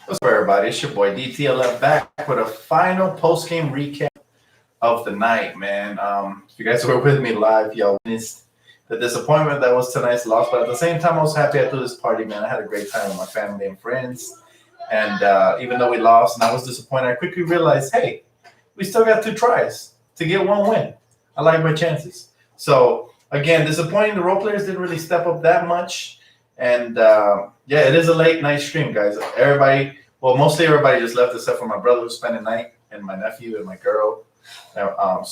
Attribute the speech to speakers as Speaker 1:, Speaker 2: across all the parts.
Speaker 1: What's up, everybody? It's your boy Dtlf back with a final post-game recap of the night, man. If you guys were with me live, y'all witnessed the disappointment that was tonight's loss, but at the same time, I was happy I threw this party, man. I had a great time with my family and friends, and even though we lost and I was disappointed, I quickly realized, hey, we still got 2 tries to get 1 win. I like my chances. So again, disappointing. The role players didn't really step up that much, and yeah, it is a late night stream, guys. Mostly everybody just left except for my brother who spent the night, and my nephew and my girl. But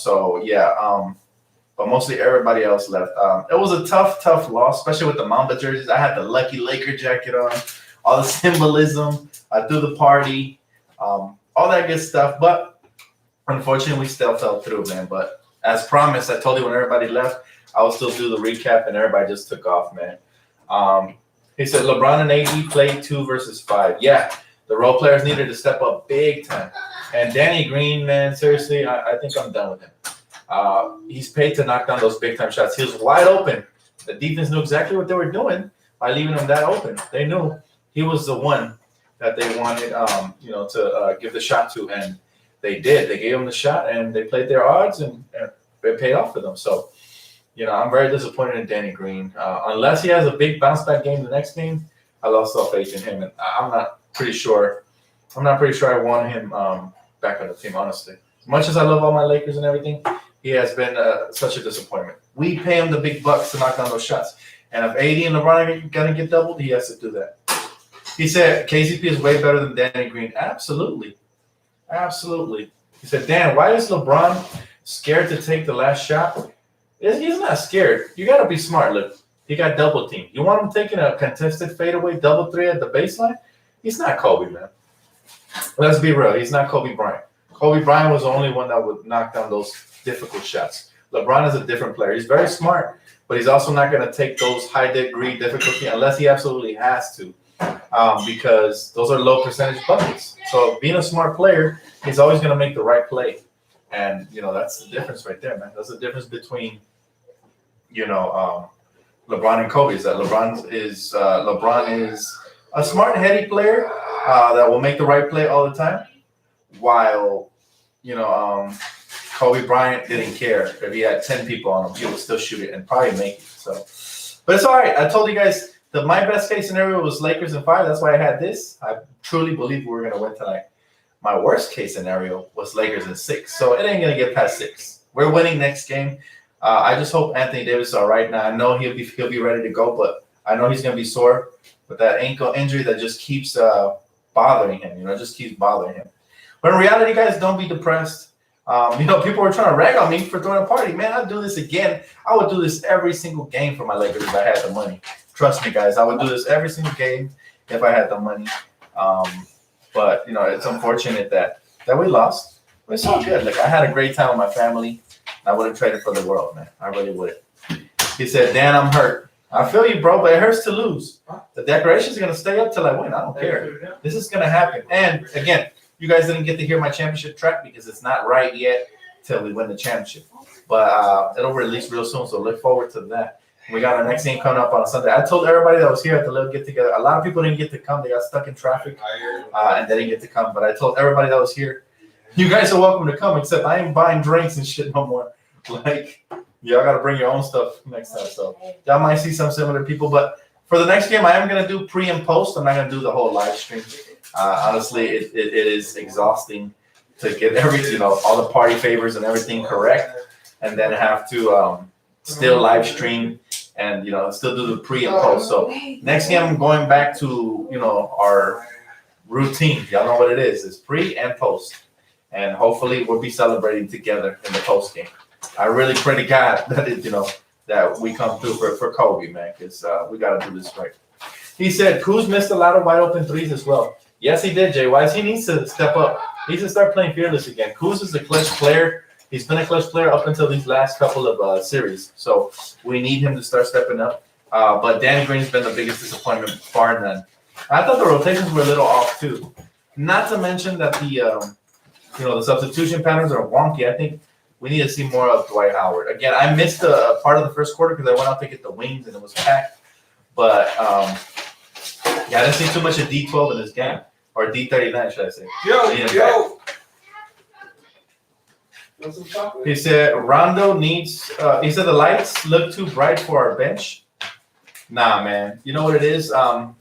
Speaker 1: mostly everybody else left. It was a tough loss, especially with the Mamba jerseys. I had the lucky Laker jacket on, all the symbolism. I threw the party, all that good stuff. But unfortunately, we still fell through, man. But as promised, I told you when everybody left, I would still do the recap, and everybody just took off, man. He said LeBron and AD played 2 versus 5. Yeah, the role players needed to step up big time. And Danny Green, man, seriously, I think I'm done with him. He's paid to knock down those big time shots. He was wide open. The defense knew exactly what they were doing by leaving him that open. They knew he was the one that they wanted, to give the shot to, and they did. They gave him the shot, and they played their odds, and it paid off for them. So, I'm very disappointed in Danny Green. Unless he has a big bounce back game the next game, I lost all faith in him, and I'm not pretty sure I want him back on the team, honestly. As much as I love all my Lakers and everything, he has been such a disappointment. We pay him the big bucks to knock down those shots. And if AD and LeBron are going to get doubled, he has to do that. He said KCP is way better than Danny Green. Absolutely. He said, Dan, why is LeBron scared to take the last shot? He's not scared. You got to be smart. Look, he got double teamed. You want him taking a contested fadeaway double 3 at the baseline? He's not Kobe, man. Let's be real. He's not Kobe Bryant. Kobe Bryant was the only one that would knock down those difficult shots. LeBron is a different player. He's very smart, but he's also not going to take those high degree difficulty unless he absolutely has to, because those are low percentage buckets. So being a smart player, he's always going to make the right play. And, that's the difference right there, man. That's the difference between, LeBron and Kobe, is that LeBron is a smart, heady player that will make the right play all the time, while, Kobe Bryant didn't care. If he had 10 people on him, he would still shoot it and probably make it. So, but it's all right. I told you guys that my best case scenario was Lakers in 5. That's why I had this. I truly believe we were going to win tonight. My worst case scenario was Lakers in 6. So it ain't going to get past 6. We're winning next game. I just hope Anthony Davis is all right now. I know he'll be ready to go, but I know he's going to be sore with that ankle injury that just keeps bothering him. Just keeps bothering him. But in reality, guys, don't be depressed. People were trying to rag on me for throwing a party. Man, I'd do this again. I would do this every single game for my Lakers if I had the money. Trust me, guys. I would do this every single game if I had the money. But it's unfortunate that we lost. But it's all good. Like, I had a great time with my family. I would have traded for the world, man. I really would. He said, Dan, I'm hurt. I feel you, bro, but it hurts to lose. The decoration's going to stay up till I win. I don't care. This is going to happen. And, again, you guys didn't get to hear my championship track because it's not right yet till we win the championship. But it'll release real soon, so look forward to that. We got our next game coming up on Sunday. I told everybody that was here at the little get-together. A lot of people didn't get to come. They got stuck in traffic, and they didn't get to come. But I told everybody that was here, you guys are welcome to come, except I ain't buying drinks and shit no more. Like, y'all got to bring your own stuff next time. So y'all might see some similar people. But for the next game, I am going to do pre and post. I'm not going to do the whole live stream. Honestly, it is exhausting to get everything, all the party favors and everything correct, and then have to still live stream and still do the pre and post. So next game, I'm going back to our routine. Y'all know what it is. It's pre and post, and hopefully we'll be celebrating together in the post game. I really pray to God that that we come through for Kobe, man, because we got to do this right. He said Kuz missed a lot of wide open threes as well. Yes, he did, Jay Wise. He needs to step up. He needs to start playing fearless again. Kuz is a clutch player. He's been a clutch player up until these last couple of series. So we need him to start stepping up. But Danny Green's been the biggest disappointment, far none. I thought the rotations were a little off too. Not to mention that the substitution patterns are wonky. I think we need to see more of Dwight Howard. Again, I missed a part of the first quarter because I went out to get the wings and it was packed. But I didn't see too much of D12 in this game. or D39, should I say?
Speaker 2: Yo.
Speaker 1: He said Rondo needs. He said the lights look too bright for our bench. Nah, man. You know what it is? All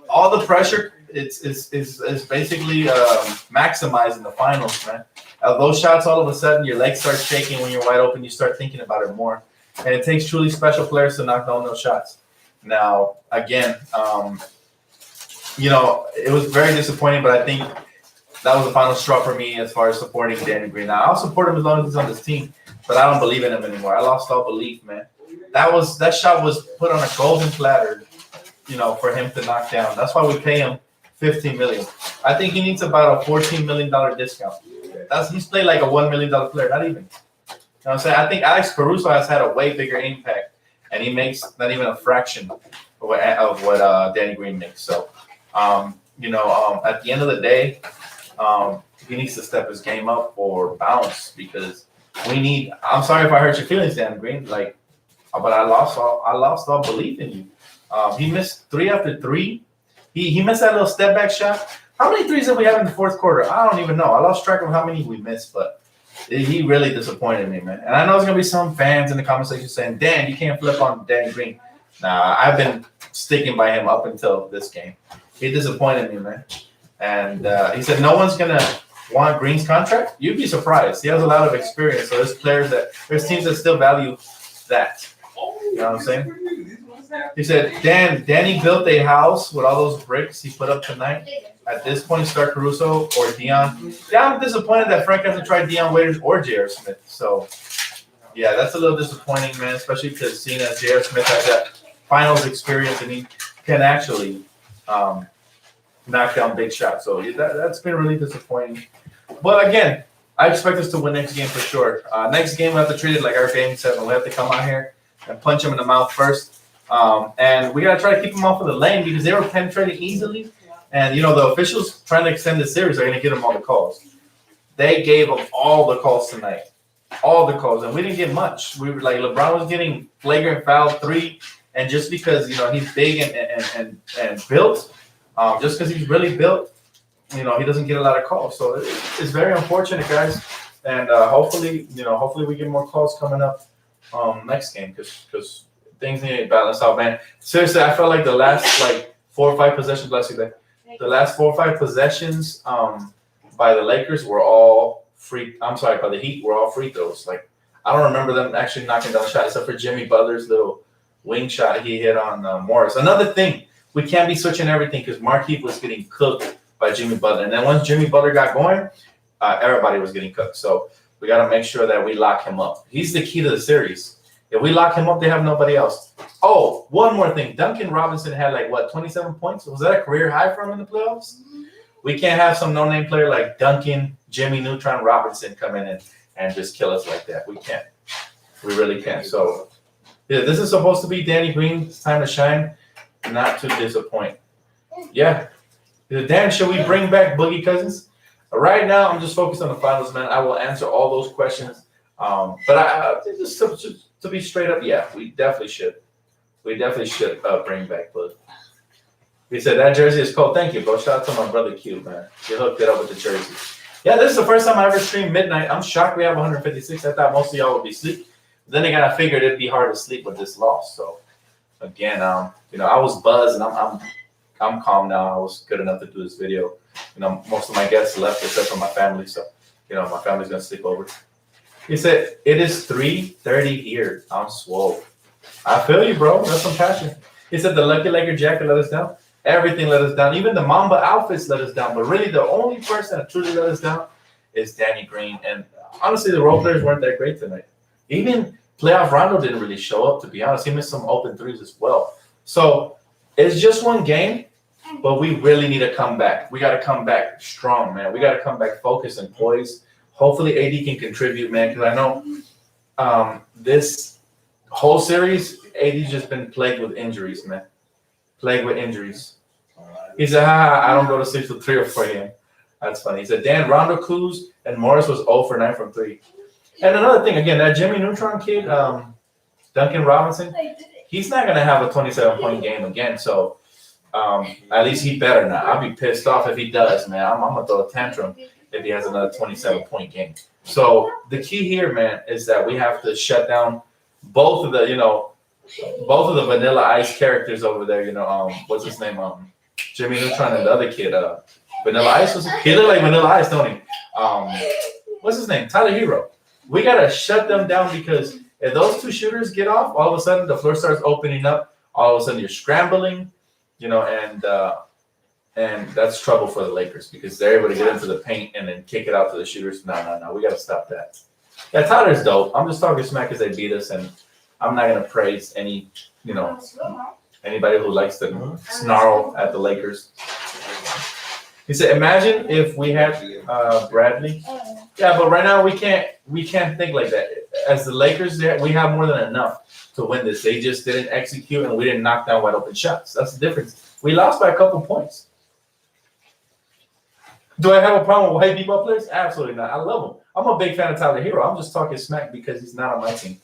Speaker 1: the pressure is basically maximizing the finals, man. Those shots, all of a sudden, your legs start shaking when you're wide open. You start thinking about it more, and it takes truly special players to knock down those shots. Now, again, you know, it was very disappointing, but I think that was the final straw for me as far as supporting Danny Green. Now, I'll support him as long as he's on this team, but I don't believe in him anymore. I lost all belief, man. That shot was put on a golden platter, you know, for him to knock down. That's why we pay him $15 million. I think he needs about a $14 million discount. He's played like a $1 million player, not even. You know what I'm saying? I think Alex Caruso has had a way bigger impact, and he makes not even a fraction of what Danny Green makes. So, you know, at the end of the day, he needs to step his game up or bounce, because we need. I'm sorry if I hurt your feelings, Danny Green. Like, but I lost all belief in you. He missed 3 after 3. He missed that little step back shot. How many threes did we have in the fourth quarter? I don't even know. I lost track of how many we missed, but he really disappointed me, man. And I know there's gonna be some fans in the comment section saying, "Dan, you can't flip on Danny Green." Nah, I've been sticking by him up until this game. He disappointed me, man. And he said no one's gonna want Green's contract. You'd be surprised. He has a lot of experience, so there's teams that still value that. You know what I'm saying? He said, Danny built a house with all those bricks he put up tonight. At this point, start Caruso or Dion. Yeah, I'm disappointed that Frank hasn't tried Dion Waiters or J.R. Smith. So, yeah, that's a little disappointing, man, especially because seeing as J.R. Smith has that finals experience and he can actually knock down big shots. So, that's been really disappointing. But, again, I expect us to win next game for sure. Next game, we have to treat it like our game 7. We have to come out here and punch him in the mouth first. And we got to try to keep them off of the lane because they were penetrating easily. And, you know, the officials trying to extend the series are going to get them all the calls. They gave them all the calls tonight. All the calls. And we didn't get much. We were like, LeBron was getting flagrant foul 3. And just because, you know, he's big and built, just because he's really built, you know, he doesn't get a lot of calls. So it's very unfortunate, guys. And hopefully we get more calls coming up next game because things need to balance out, man. Seriously, I felt like the last 4 or 5 possessions, bless you, the last 4 or 5 possessions by the Lakers were all free. I'm sorry, by the Heat were all free throws. Like, I don't remember them actually knocking down shots except for Jimmy Butler's little wing shot he hit on Morris. Another thing, we can't be switching everything because Markieff was getting cooked by Jimmy Butler. And then once Jimmy Butler got going, everybody was getting cooked. So we got to make sure that we lock him up. He's the key to the series. If we lock him up, they have nobody else. Oh, one more thing. Duncan Robinson had 27 points? Was that a career high for him in the playoffs? We can't have some no-name player like Duncan, Jimmy Neutron Robinson come in and just kill us like that. We can't. We really can't. So, yeah, this is supposed to be Danny Green's time to shine, not to disappoint. Yeah. Dan, should we bring back Boogie Cousins? Right now, I'm just focused on the finals, man. I will answer all those questions. But I just to be straight up, yeah, we definitely should. We definitely should bring back Boogie. He said, that jersey is cold. Thank you, bro. Shout out to my brother Q, man. You hooked it up with the jersey. Yeah, this is the first time I ever streamed midnight. I'm shocked we have 156. I thought most of y'all would be asleep. Then again, I figured it'd be hard to sleep with this loss. So, again, you know, I was buzzed, and I'm calm now. I was good enough to do this video. You know, most of my guests left except for my family. So, you know, my family's going to sleep over. He said, it is 3:30 here. I'm swole. I feel you, bro. That's some passion. He said, the Lucky Laker jacket let us down. Everything let us down. Even the Mamba outfits let us down. But really, the only person that truly let us down is Danny Green. And honestly, the role players weren't that great tonight. Even playoff Rondo didn't really show up, to be honest. He missed some open threes as well. So it's just one game, but we really need to come back. We got to come back strong, man. We got to come back focused and poised. Hopefully, AD can contribute, man, because I know this whole series, AD's just been plagued with injuries, man. Plagued with injuries. He said, I don't go to sleep till 3 or 4 a.m. That's funny. He said, Dan, Rondo Kuz and Morris was 0 for 9 from 3. And another thing, again, that Jimmy Neutron kid, Duncan Robinson, he's not going to have a 27-point game again. So At least he better not. I'll be pissed off if he does, man. I'm gonna throw a tantrum if he has another 27-point game. So the key here, man, is that we have to shut down both of the Vanilla Ice characters over there. What's his name? Jimmy Neutron and the other kid. Vanilla Ice he looked like Vanilla Ice, don't he? What's his name? Tyler Hero. We gotta shut them down because if those two shooters get off, all of a sudden the floor starts opening up. All of a sudden you're scrambling, and that's trouble for the Lakers because they're able to get into the paint and then kick it out to the shooters. No. We gotta stop that. Yeah, Tyler's dope. I'm just talking smack because they beat us, and I'm not gonna praise anybody who likes to snarl at the Lakers. He said, "Imagine if we had Bradley." Yeah, but right now we can't think like that. As the Lakers, we have more than enough to win this. They just didn't execute, and we didn't knock down wide open shots. That's the difference. We lost by a couple points. Do I have a problem with white people players? Absolutely not. I love them. I'm a big fan of Tyler Hero. I'm just talking smack because he's not on my team.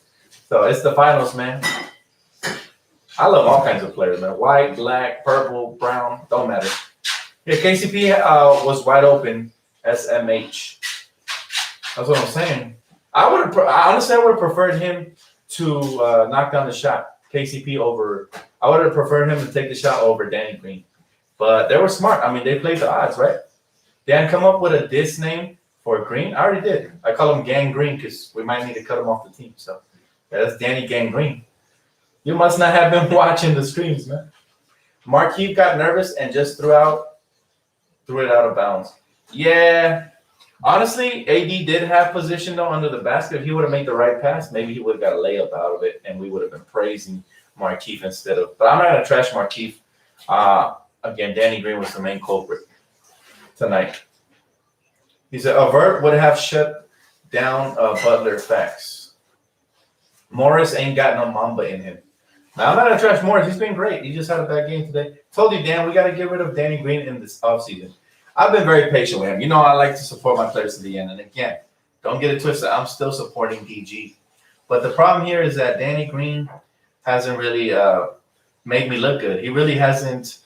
Speaker 1: So it's the finals, man. I love all kinds of players, man. White, black, purple, brown, don't matter. Yeah, KCP was wide open. SMH. That's what I'm saying. Honestly, I would have preferred him to knock down the shot. KCP over. I would have preferred him to take the shot over Danny Green. But they were smart. I mean, they played the odds, right? Dan, come up with a diss name for Green. I already did. I call him Gang Green because we might need to cut him off the team. So yeah, that's Danny Gang Green. You must not have been watching the streams, man. Markieff got nervous and just threw it out of bounds. Yeah. Honestly, AD did have position though under the basket. If he would have made the right pass, maybe he would have got a layup out of it, and we would have been praising Markieff instead of. But I'm not gonna trash Markieff. Again, Danny Green was the main culprit tonight. He said Avert would have shut down Butler. Facts. Morris ain't got no Mamba in him. Now I'm not gonna trash Morris. He's been great. He just had a bad game today. Told you, Dan, we got to get rid of Danny Green in this offseason. I've been very patient with him. I like to support my players to the end. And again, don't get it twisted. I'm still supporting DG. But the problem here is that Danny Green hasn't really made me look good. He really hasn't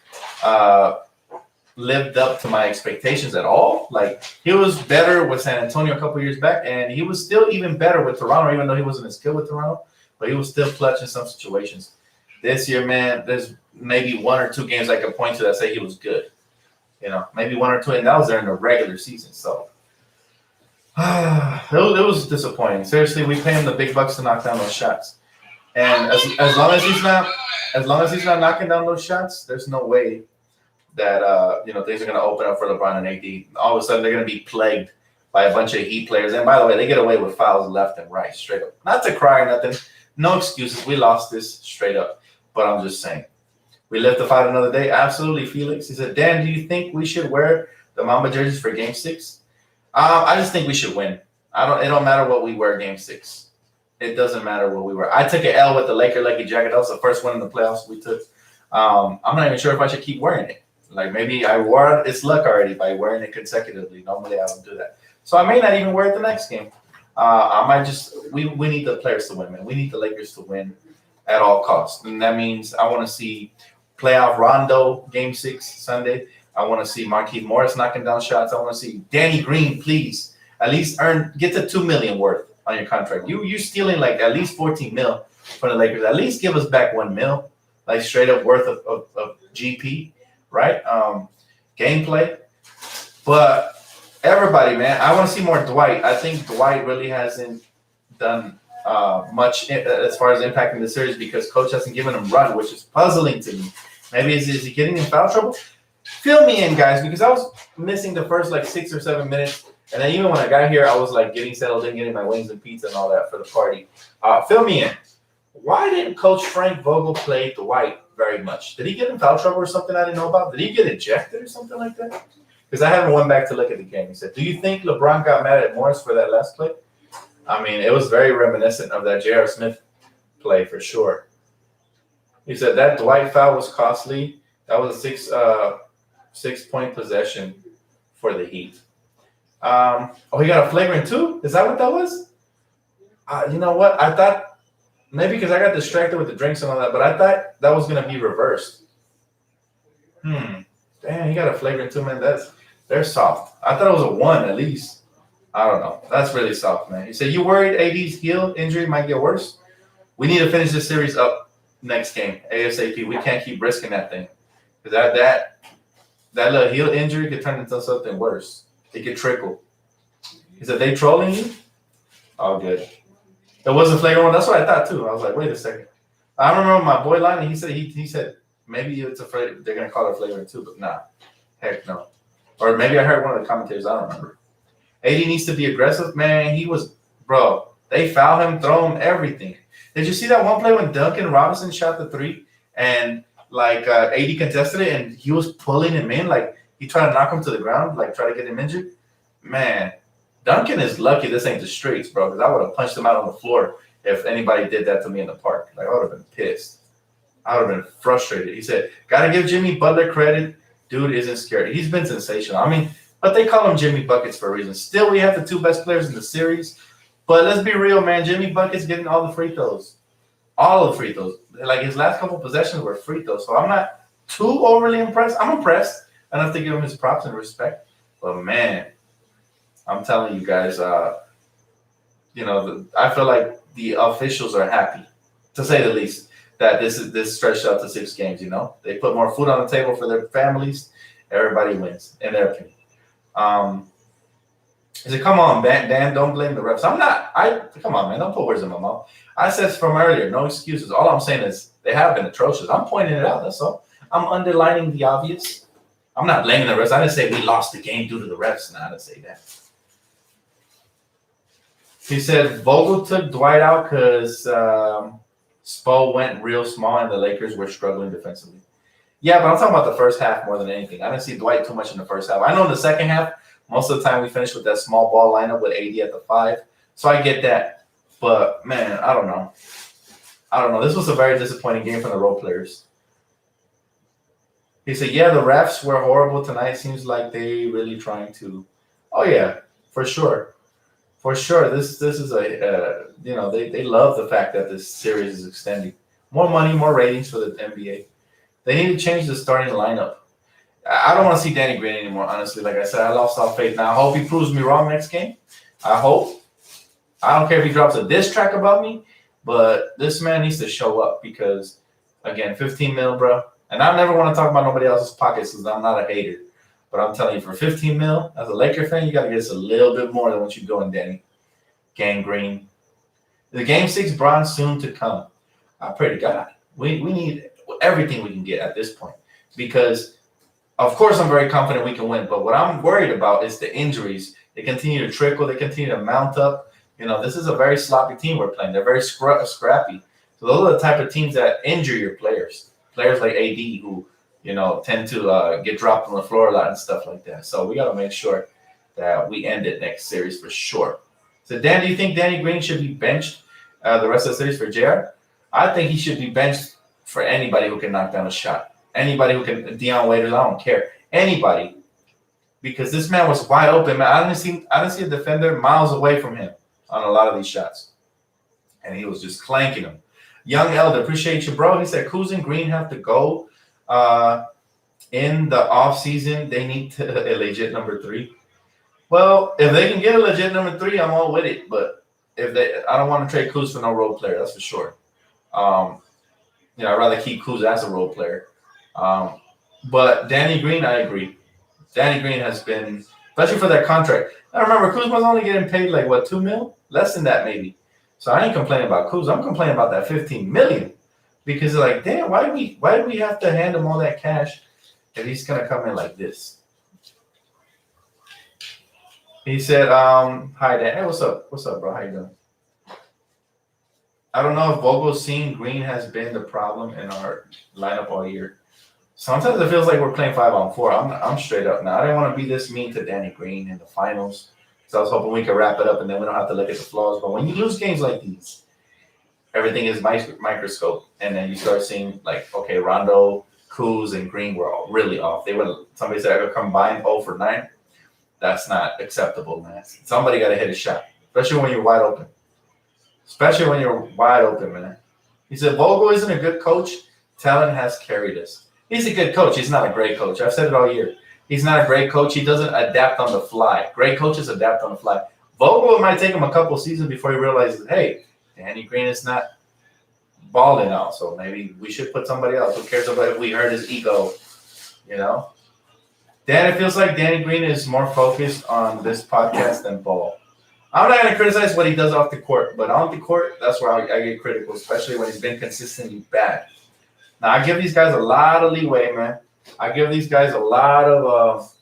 Speaker 1: lived up to my expectations at all. Like, he was better with San Antonio a couple years back, and he was still even better with Toronto, even though he wasn't as good with Toronto. But he was still clutch in some situations. This year, man, there's maybe one or two games I could point to that say he was good. Maybe one or two, and that was during the regular season. So it was disappointing. Seriously, we pay him the big bucks to knock down those shots, and as long as he's not knocking down those shots, there's no way that things are going to open up for LeBron and AD. All of a sudden, they're going to be plagued by a bunch of Heat players. And by the way, they get away with fouls left and right, straight up. Not to cry or nothing. No excuses. We lost this straight up. But I'm just saying. We live to fight another day. Absolutely, Felix. He said, Dan, do you think we should wear the Mamba jerseys for Game 6? I just think we should win. It don't matter what we wear Game 6. It doesn't matter what we wear. I took an L with the Laker Lucky jacket. That was the first one in the playoffs we took. I'm not even sure if I should keep wearing it. Like, maybe I wore its luck already by wearing it consecutively. Normally, I don't do that. So I may not even wear it the next game. I might just – we need the players to win, man. We need the Lakers to win at all costs. And that means I want to see – playoff Rondo Game 6 Sunday. I want to see Markieff Morris knocking down shots. I want to see Danny Green, please, at least get to $2 million worth on your contract. You stealing like at least $14 million from the Lakers. At least give us back $1 million, like straight up worth of GP, right? Gameplay. But everybody, man, I want to see more Dwight. I think Dwight really hasn't done much as far as impacting the series because coach hasn't given him run, which is puzzling to me. Maybe is he getting in foul trouble? Fill me in, guys, because I was missing the first like 6 or 7 minutes, and then even when I got here, I was like getting settled in, getting my wings and pizza and all that for the party. Fill me in. Why didn't Coach Frank Vogel play Dwight very much? Did he get in foul trouble or something I didn't know about? Did he get ejected or something like that? Because I haven't went back to look at the game. He said, "Do you think LeBron got mad at Morris for that last play?" I mean, it was very reminiscent of that J.R. Smith play for sure. He said that Dwight foul was costly. That was a 6-point possession for the Heat. He got a flagrant too? Is that what that was? You know what? I thought maybe because I got distracted with the drinks and all that, but I thought that was going to be reversed. Damn, he got a flagrant 2, man. They're soft. I thought it was a 1 at least. I don't know. That's really soft, man. He said, you worried AD's heel injury might get worse? We need to finish this series up next game, ASAP. We can't keep risking that thing. Because that little heel injury could turn into something worse. It could trickle. He said, they trolling you? All good. It wasn't flagrant 1. That's what I thought, too. I was like, wait a second. I remember my boy line, and he said maybe it's afraid they're going to call it flagrant 2, but nah. Heck no. Or maybe I heard one of the commentators. I don't remember. AD needs to be aggressive. Man, bro, they foul him, throw him, everything. Did you see that one play when Duncan Robinson shot the 3 and AD contested it and he was pulling him in? Like he tried to knock him to the ground, like try to get him injured? Man, Duncan is lucky this ain't the streets, bro, because I would have punched him out on the floor if anybody did that to me in the park. Like I would have been pissed. I would have been frustrated. He said, gotta give Jimmy Butler credit. Dude isn't scared. He's been sensational. I mean, but they call him Jimmy Buckets for a reason. Still, we have the 2 best players in the series. But let's be real, man. Jimmy Buckets getting all the free throws. All the free throws. Like his last couple possessions were free throws. So I'm not too overly impressed. I'm impressed enough to give him his props and respect. But, man, I'm telling you guys, I feel like the officials are happy, to say the least, that this stretched out to 6 games, They put more food on the table for their families. Everybody wins, in their opinion. He said, come on, Dan, don't blame the refs. Come on, man, don't put words in my mouth. I said from earlier, no excuses. All I'm saying is they have been atrocious. I'm pointing it out, that's all. I'm underlining the obvious. I'm not blaming the refs. I didn't say we lost the game due to the refs. No, I didn't say that. He said Vogel took Dwight out because Spo went real small and the Lakers were struggling defensively. Yeah, but I'm talking about the first half more than anything. I didn't see Dwight too much in the first half. I know in the second half, most of the time we finished with that small ball lineup with AD at the 5. So I get that. But, man, I don't know. This was a very disappointing game from the role players. He said, yeah, the refs were horrible tonight. Seems like they really trying to. Oh, yeah, for sure. For sure. This is they love the fact that this series is extending. More money, more ratings for the NBA. They need to change the starting lineup. I don't want to see Danny Green anymore, honestly. Like I said, I lost all faith. Now, I hope he proves me wrong next game. I hope. I don't care if he drops a diss track about me, but this man needs to show up because, again, 15 mil, bro. And I never want to talk about nobody else's pockets because I'm not a hater. But I'm telling you, for 15 mil, as a Laker fan, you got to get us a little bit more than what you're doing, Danny. Gang Green. The Game 6 bronze soon to come. I pray to God. We need everything we can get at this point because, of course, I'm very confident we can win. But what I'm worried about is the injuries. They continue to trickle. They continue to mount up. This is a very sloppy team we're playing. They're very scrappy. So those are the type of teams that injure your players. Players like AD who, tend to get dropped on the floor a lot and stuff like that. So we got to make sure that we end it next series for sure. So, Dan, do you think Danny Green should be benched the rest of the series for JR? I think he should be benched for anybody who can knock down a shot. Anybody who can, Deion Waiters, I don't care. Anybody. Because this man was wide open, man. I didn't see a defender miles away from him on a lot of these shots. And he was just clanking them. Young Elder, appreciate you, bro. He said, Kuz and Green have to go in the offseason. They need a legit number 3. Well, if they can get a legit number 3, I'm all with it. But I don't want to trade Kuz for no role player, that's for sure. I'd rather keep Kuz as a role player. But Danny Green, I agree. Danny Green has been, especially for that contract. I remember Kuzma's only getting paid like, what, $2 million? Less than that, maybe. So I ain't complaining about Kuz. I'm complaining about that $15 million. Because like, damn, why do we have to hand him all that cash if he's going to come in like this? He said, hi, Dan. Hey, what's up? What's up, bro? How you doing? I don't know if Vogel's seeing Green has been the problem in our lineup all year. Sometimes it feels like we're playing 5-on-4. I'm straight up now. I didn't want to be this mean to Danny Green in the finals. So I was hoping we could wrap it up and then we don't have to look at the flaws. But when you lose games like these, everything is microscope. And then you start seeing like, okay, Rondo, Kuz, and Green were all really off. Somebody said I could combine 0 for 9. That's not acceptable, man. Somebody got to hit a shot, especially when you're wide open. Especially when you're wide open, man. He said, Vogel isn't a good coach. Talent has carried us. He's a good coach. He's not a great coach. I've said it all year. He's not a great coach. He doesn't adapt on the fly. Great coaches adapt on the fly. Vogel, it might take him a couple seasons before he realizes, hey, Danny Green is not balling out, so maybe we should put somebody else. Who cares about if we hurt his ego, you know? Dan, it feels like Danny Green is more focused on this podcast than ball. I'm not going to criticize what he does off the court, but on the court, that's where I get critical, especially when he's been consistently bad. Now, I give these guys a lot of leeway, man. I give these guys a lot of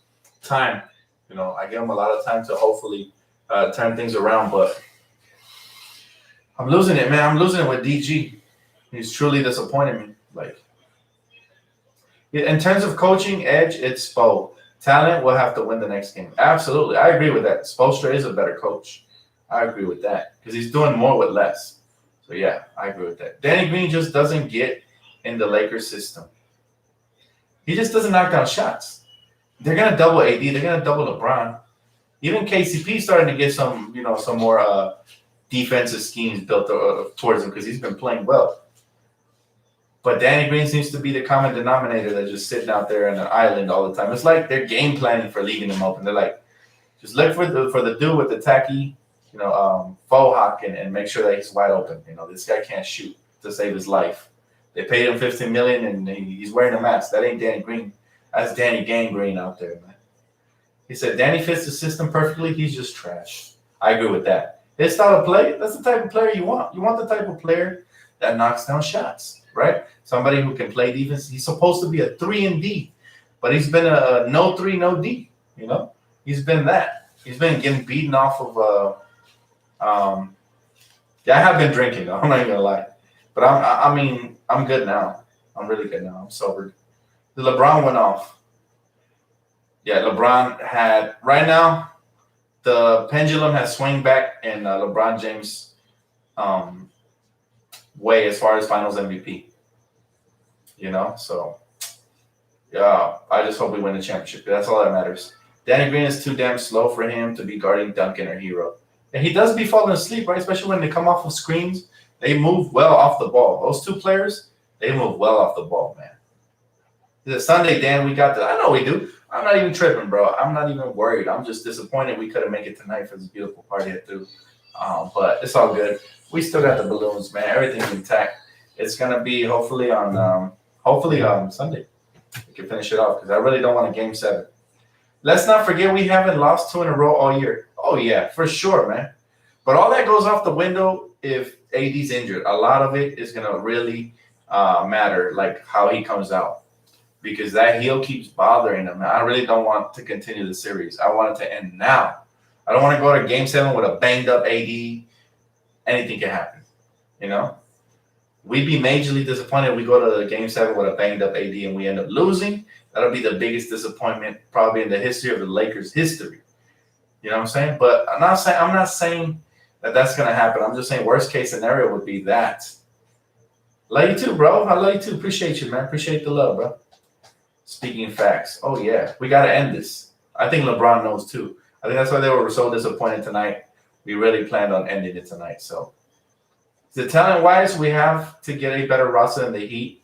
Speaker 1: time. You know, I give them a lot of time to hopefully turn things around, but I'm losing it, man. I'm losing it with DG. He's truly disappointed me. Like, in terms of coaching edge, it's Spo. Talent will have to win the next game. Absolutely. I agree with that. Spoelstra is a better coach. I agree with that because he's doing more with less. So, yeah, I agree with that. Danny Green just doesn't get in the Lakers system. He just doesn't knock down shots. They're going to double AD. They're going to double LeBron. Even KCP starting to get some more defensive schemes built towards him because he's been playing well. But Danny Green seems to be the common denominator that's just sitting out there on an island all the time. It's like they're game planning for leaving him open. They're like, just look for the dude with the tacky, faux hawk and make sure that he's wide open. This guy can't shoot to save his life. They paid him $15 million and he's wearing a mask. That ain't Danny Green. That's Danny Gangrene out there, man. He said Danny fits the system perfectly. He's just trash. I agree with that. His style of play, that's the type of player you want. You want the type of player that knocks down shots, right? Somebody who can play defense. He's supposed to be a 3 and D, but he's been a no 3, no D. He's been that. He's been getting beaten off of. I have been drinking though. I'm not even gonna lie, but I'm good now. I'm really good now. I'm sober. The LeBron went off. Yeah, LeBron had right now. The pendulum has swung back in LeBron James' way as far as Finals MVP. So yeah, I just hope we win the championship. That's all that matters. Danny Green is too damn slow for him to be guarding Duncan or Hero. And he does be falling asleep, right? Especially when they come off of screens. They move well off the ball. Those two players, they move well off the ball, man. It's Sunday, Dan. We got I know we do. I'm not even tripping, bro. I'm not even worried. I'm just disappointed we couldn't make it tonight for this beautiful party at 2. But it's all good. We still got the balloons, man. Everything's intact. It's going to be hopefully on Sunday. We can finish it off because I really don't want a Game 7. Let's not forget we haven't lost 2 in a row all year. Oh, yeah, for sure, man. But all that goes off the window if AD's injured. A lot of it is going to really matter, like how he comes out. Because that heel keeps bothering him. I really don't want to continue the series. I want it to end now. I don't want to go to Game 7 with a banged-up AD. Anything can happen, We'd be majorly disappointed if we go to Game 7 with a banged-up AD and we end up losing. That'll be the biggest disappointment probably in the history of the Lakers' history. You know what I'm saying? But I'm not saying that that's going to happen. I'm just saying worst-case scenario would be that. Love you too, bro. I love you too. Appreciate you, man. Appreciate the love, bro. Speaking facts. Oh, yeah. We got to end this. I think LeBron knows, too. I think that's why they were so disappointed tonight. We really planned on ending it tonight. So, the talent-wise, we have to get a better roster than the Heat.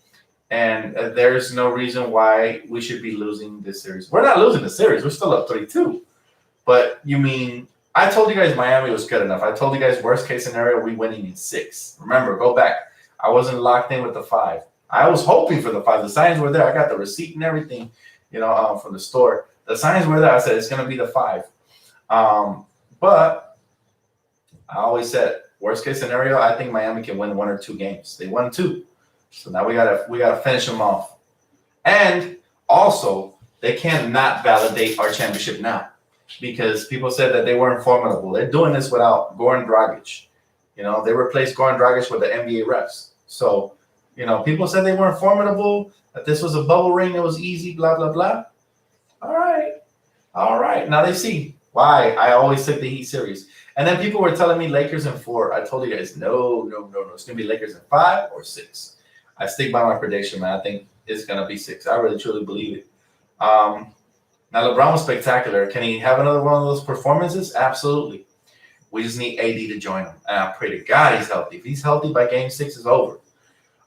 Speaker 1: And there's no reason why we should be losing this series. We're not losing the series. We're still up 3-2. But, I told you guys Miami was good enough. I told you guys worst-case scenario, we winning in 6. Remember, go back. I wasn't locked in with the 5. I was hoping for the 5. The signs were there. I got the receipt and everything, from the store. The signs were there. I said it's going to be the 5. But I always said worst case scenario, I think Miami can win 1 or 2 games. They won 2, so now we gotta finish them off. And also, they cannot validate our championship now because people said that they weren't formidable. They're doing this without Goran Dragic. They replaced Goran Dragic with the NBA refs. So. People said they weren't formidable, that this was a bubble ring, it was easy, blah, blah, blah. All right. Now they see why I always took the Heat series. And then people were telling me Lakers in 4. I told you guys, no. It's going to be Lakers in 5 or 6. I stick by my prediction, man. I think it's going to be 6. I really, truly believe it. Now, LeBron was spectacular. Can he have another one of those performances? Absolutely. We just need AD to join him. And I pray to God he's healthy. If he's healthy by Game 6, it's over.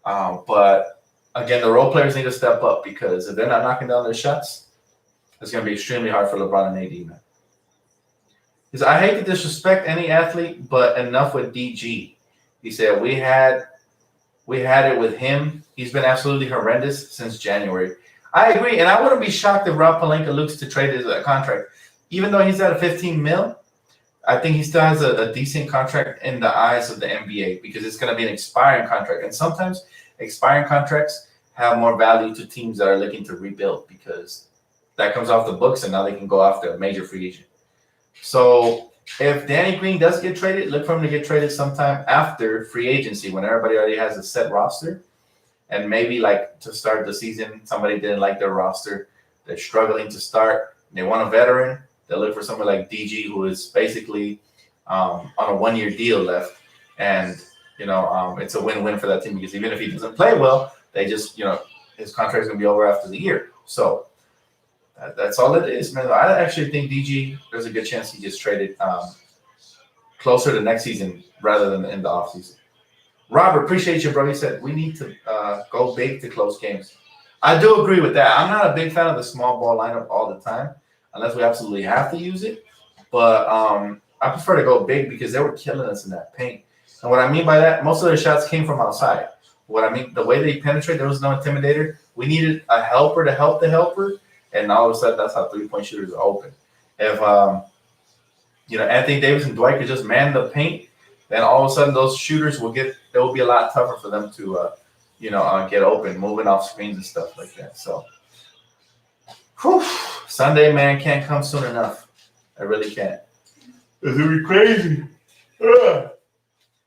Speaker 1: But again, the role players need to step up because if they're not knocking down their shots, it's going to be extremely hard for LeBron and AD, man. He said, I hate to disrespect any athlete, but enough with DG. He said, we had it with him. He's been absolutely horrendous since January. I agree, and I wouldn't be shocked if Rob Pelinka looks to trade his contract. Even though he's at a 15 mil, I think he still has a decent contract in the eyes of the NBA because it's going to be an expiring contract. And sometimes expiring contracts have more value to teams that are looking to rebuild because that comes off the books and now they can go after a major free agent. So if Danny Green does get traded, look for him to get traded sometime after free agency when everybody already has a set roster. And maybe like to start the season, somebody didn't like their roster. They're struggling to start. They want a veteran. They look for somebody like DG, who is basically on a 1-year deal left. And, it's a win-win for that team because even if he doesn't play well, they just, his contract's going to be over after the year. So that's all it is, man. I actually think DG, there's a good chance he gets traded closer to next season rather than in the offseason. Robert, appreciate you, bro. He said we need to go big to close games. I do agree with that. I'm not a big fan of the small ball lineup all the time unless we absolutely have to use it. But I prefer to go big because they were killing us in that paint. And what I mean by that, most of their shots came from outside. What I mean, the way they penetrate, there was no intimidator. We needed a helper to help the helper. And all of a sudden, that's how three-point shooters are open. If, Anthony Davis and Dwight could just man the paint, then all of a sudden those shooters it will be a lot tougher for them to, get open, moving off screens and stuff like that. So, Sunday, man, can't come soon enough. I really can't. It's going to be crazy.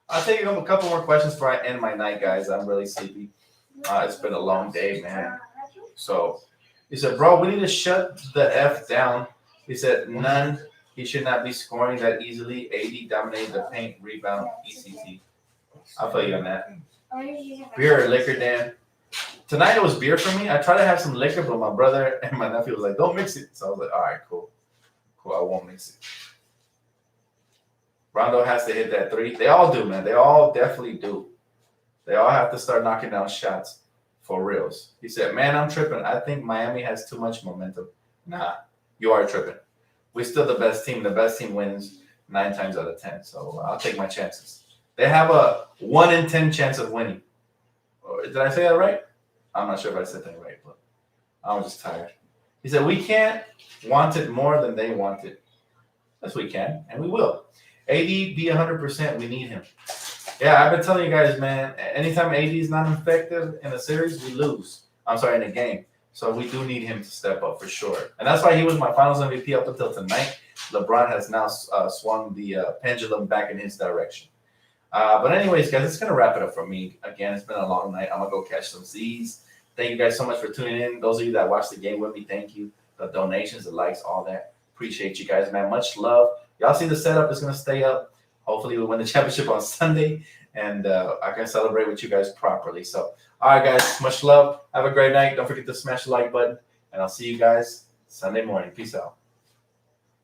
Speaker 1: I'll take a couple more questions before I end my night, guys. I'm really sleepy. It's been a long day, man. So, he said, bro, we need to shut the F down. He said, none. He should not be scoring that easily. AD dominated the paint, rebound, ECT. I'll feel you on that. Beer or liquor, Dan? Tonight it was beer for me. I tried to have some liquor, but my brother and my nephew was like, don't mix it. So I was like, all right, cool. I won't mix it. Rondo has to hit that three. They all do, man. They all definitely do. They all have to start knocking down shots for reals. He said, man, I'm tripping. I think Miami has too much momentum. Nah, you are tripping. We're still the best team. The best team wins 9 times out of 10. So I'll take my chances. They have a 1 in 10 chance of winning. Did I say that right? I'm not sure if I said that right, but I was just tired. He said, we can't want it more than they want it. Yes, we can, and we will. AD be 100%. We need him. Yeah, I've been telling you guys, man, anytime AD is not effective in a series, we lose. I'm sorry, in a game. So we do need him to step up for sure. And that's why he was my finals MVP up until tonight. LeBron has now swung the pendulum back in his direction. But anyways, guys, it's going to wrap it up for me. Again, it's been a long night. I'm going to go catch some Z's. Thank you guys so much for tuning in. Those of you that watched the game with me, thank you. The donations, the likes, all that. Appreciate you guys, man. Much love. Y'all see the setup is going to stay up. Hopefully we'll win the championship on Sunday, and I can celebrate with you guys properly. So, all right, guys, much love. Have a great night. Don't forget to smash the like button, and I'll see you guys Sunday morning. Peace out.